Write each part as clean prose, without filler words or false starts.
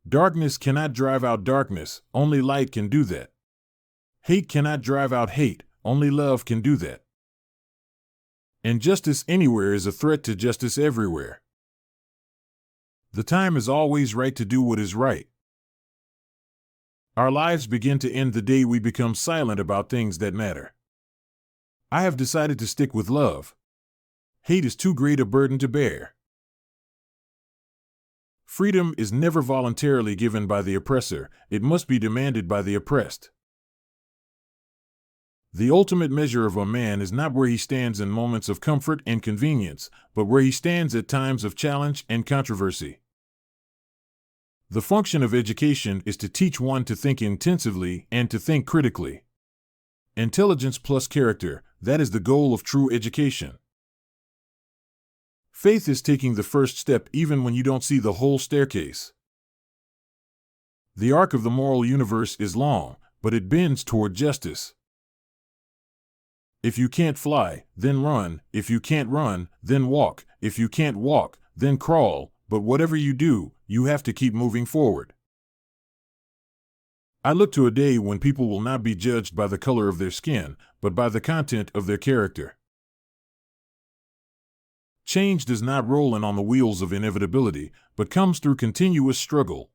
Darkness cannot drive out darkness, only light can do that. Hate cannot drive out hate, only love can do that. Injustice anywhere is a threat to justice everywhere. The time is always right to do what is right. Our lives begin to end the day we become silent about things that matter. I have decided to stick with love. Hate is too great a burden to bear. Freedom is never voluntarily given by the oppressor, it must be demanded by the oppressed. The ultimate measure of a man is not where he stands in moments of comfort and convenience, but where he stands at times of challenge and controversy. The function of education is to teach one to think intensively and to think critically. Intelligence plus character, that is the goal of true education. Faith is taking the first step even when you don't see the whole staircase. The arc of the moral universe is long, but it bends toward justice. If you can't fly, then run. If you can't run, then walk. If you can't walk, then crawl. But whatever you do, you have to keep moving forward. I look to a day when people will not be judged by the color of their skin, but by the content of their character. Change does not roll in on the wheels of inevitability, but comes through continuous struggle.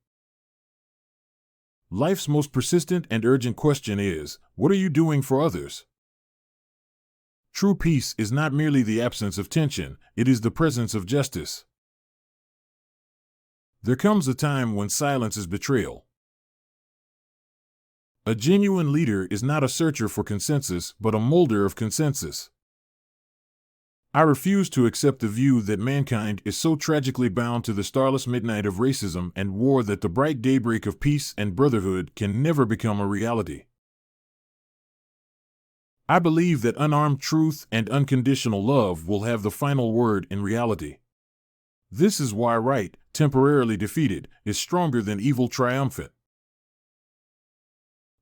Life's most persistent and urgent question is, what are you doing for others? True peace is not merely the absence of tension, it is the presence of justice. There comes a time when silence is betrayal. A genuine leader is not a searcher for consensus, but a molder of consensus. I refuse to accept the view that mankind is so tragically bound to the starless midnight of racism and war that the bright daybreak of peace and brotherhood can never become a reality. I believe that unarmed truth and unconditional love will have the final word in reality. This is why right, temporarily defeated, is stronger than evil triumphant.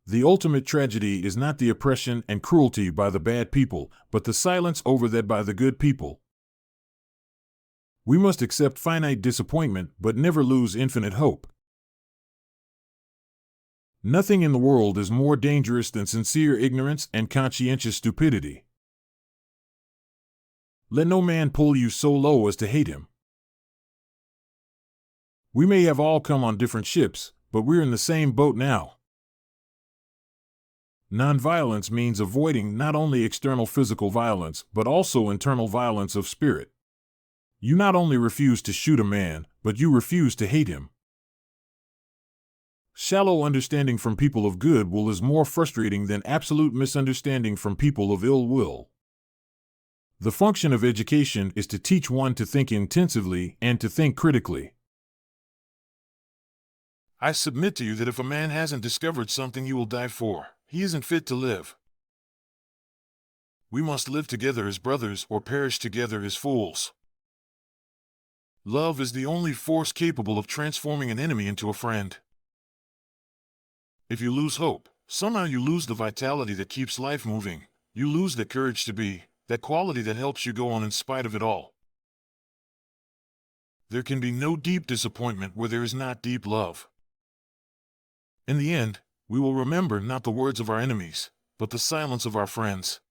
The ultimate tragedy is not the oppression and cruelty by the bad people, but the silence over that by the good people. We must accept finite disappointment, but never lose infinite hope. Nothing in the world is more dangerous than sincere ignorance and conscientious stupidity. Let no man pull you so low as to hate him. We may have all come on different ships, but we're in the same boat now. Nonviolence means avoiding not only external physical violence, but also internal violence of spirit. You not only refuse to shoot a man, but you refuse to hate him. Shallow understanding from people of good will is more frustrating than absolute misunderstanding from people of ill will. The function of education is to teach one to think intensively and to think critically. I submit to you that if a man hasn't discovered something he will die for, he isn't fit to live. We must live together as brothers or perish together as fools. Love is the only force capable of transforming an enemy into a friend. If you lose hope, somehow you lose the vitality that keeps life moving. You lose that courage to be, that quality that helps you go on in spite of it all. There can be no deep disappointment where there is not deep love. In the end, we will remember not the words of our enemies, but the silence of our friends.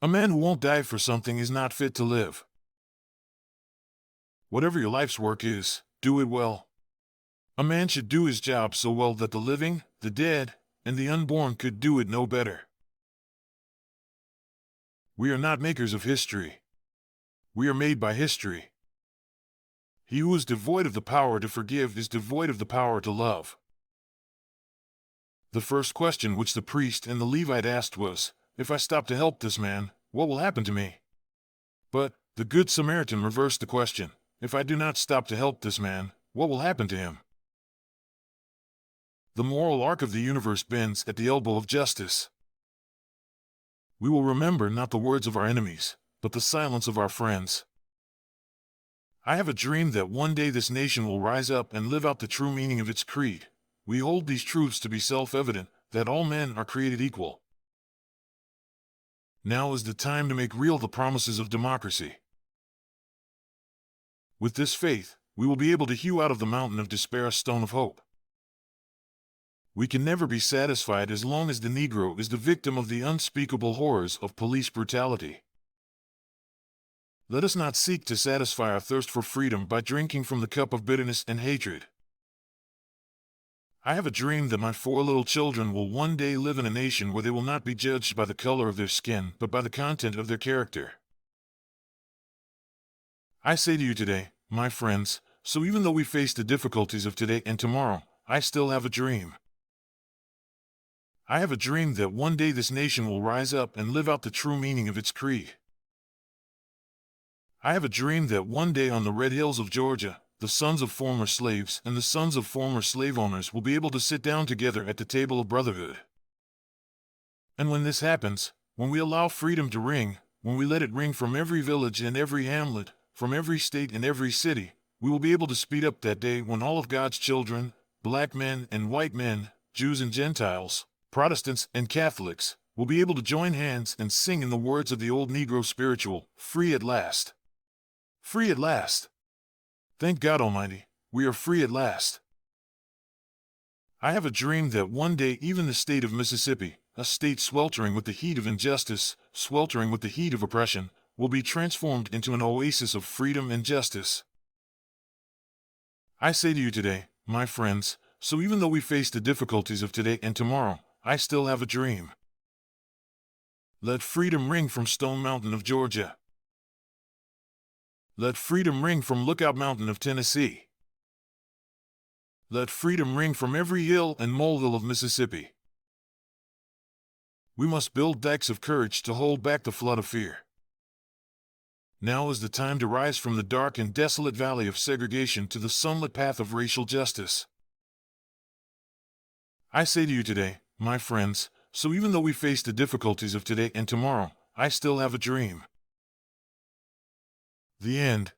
A man who won't die for something is not fit to live. Whatever your life's work is, do it well. A man should do his job so well that the living, the dead, and the unborn could do it no better. We are not makers of history. We are made by history. He who is devoid of the power to forgive is devoid of the power to love. The first question which the priest and the Levite asked was, "If I stop to help this man, what will happen to me?" But the Good Samaritan reversed the question, "If I do not stop to help this man, what will happen to him?" The moral arc of the universe bends at the elbow of justice. We will remember not the words of our enemies, but the silence of our friends. I have a dream that one day this nation will rise up and live out the true meaning of its creed. We hold these truths to be self-evident, that all men are created equal. Now is the time to make real the promises of democracy. With this faith, we will be able to hew out of the mountain of despair a stone of hope. We can never be satisfied as long as the Negro is the victim of the unspeakable horrors of police brutality. Let us not seek to satisfy our thirst for freedom by drinking from the cup of bitterness and hatred. I have a dream that my 4 little children will one day live in a nation where they will not be judged by the color of their skin, but by the content of their character. I say to you today, my friends, so even though we face the difficulties of today and tomorrow, I still have a dream. I have a dream that one day this nation will rise up and live out the true meaning of its creed. I have a dream that one day on the red hills of Georgia, the sons of former slaves and the sons of former slave owners will be able to sit down together at the table of brotherhood. And when this happens, when we allow freedom to ring, when we let it ring from every village and every hamlet, from every state and every city, we will be able to speed up that day when all of God's children, black men and white men, Jews and Gentiles, Protestants and Catholics, will be able to join hands and sing in the words of the old Negro spiritual, "Free at last. Free at last. Thank God Almighty, we are free at last." I have a dream that one day even the state of Mississippi, a state sweltering with the heat of injustice, sweltering with the heat of oppression, will be transformed into an oasis of freedom and justice. I say to you today, my friends, so even though we face the difficulties of today and tomorrow, I still have a dream. Let freedom ring from Stone Mountain of Georgia. Let freedom ring from Lookout Mountain of Tennessee. Let freedom ring from every hill and molehill of Mississippi. We must build dikes of courage to hold back the flood of fear. Now is the time to rise from the dark and desolate valley of segregation to the sunlit path of racial justice. I say to you today, my friends, so even though we face the difficulties of today and tomorrow, I still have a dream. The end.